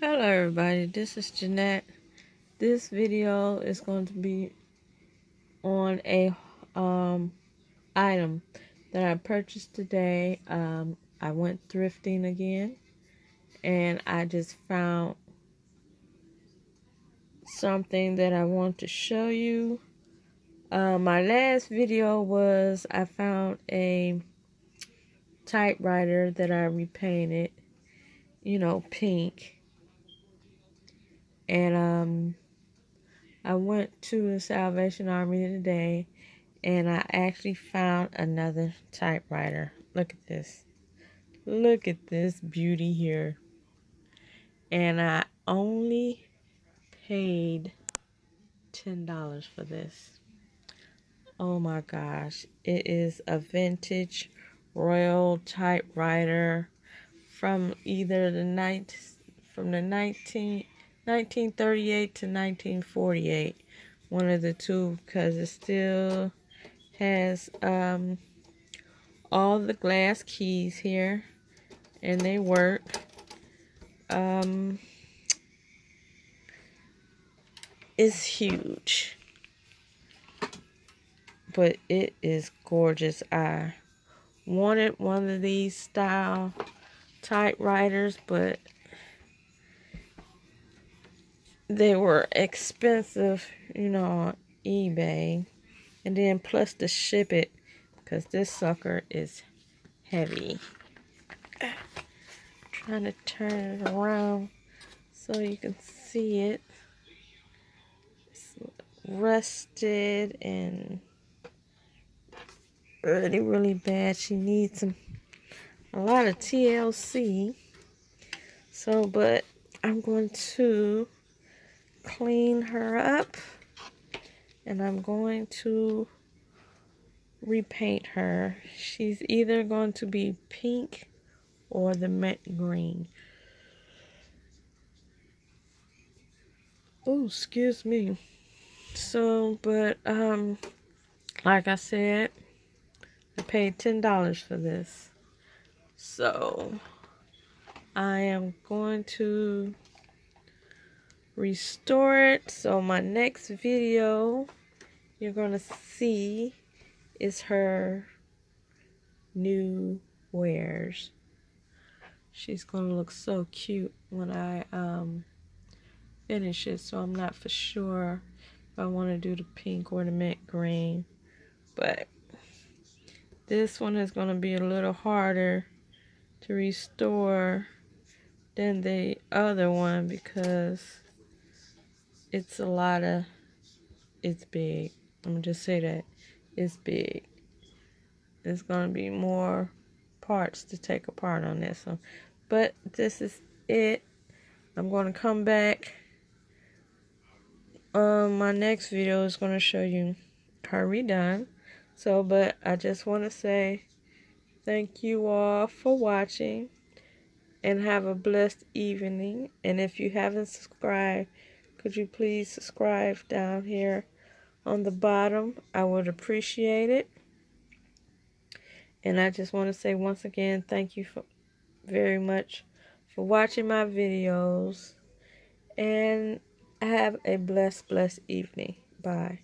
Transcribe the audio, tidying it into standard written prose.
Hello everybody, this is Jeanette. This video is going to be on a item that I purchased today. I went thrifting again and I just found something that I want to show you. My last video was I found a typewriter that I repainted, pink. And I went to the Salvation Army today and I actually found another typewriter. Look at this. Look at this beauty here. And I only paid $10 for this. Oh my gosh. It is a vintage Royal typewriter from either the 1938 to 1948. One of the two, because it still has all the glass keys here and they work. It's huge, but it is gorgeous. I wanted one of these style typewriters, but they were expensive, on eBay. And then plus to ship it, because this sucker is heavy. Trying to turn it around so you can see it. It's rusted and really bad. She needs a lot of TLC. So, but I'm going to clean her up and I'm going to repaint her. She's either going to be pink or the matte green. Oh, excuse me. So, but like I said, I paid $10 for this. So I am going to restore it. So my next video you're gonna see is her new wares. She's gonna look so cute when I finish it. So I'm not for sure if I want to do the pink or the matte green, but this one is gonna be a little harder to restore than the other one because it's big. I'm gonna just say that it's big. There's gonna be more parts to take apart on this one, but this is it. I'm gonna come back. My next video is gonna show you her redone. So, but I just want to say thank you all for watching and have a blessed evening. And if you haven't subscribed, could you please subscribe down here on the bottom? I would appreciate it. And I just want to say once again, thank you very much for watching my videos. And have a blessed evening. Bye.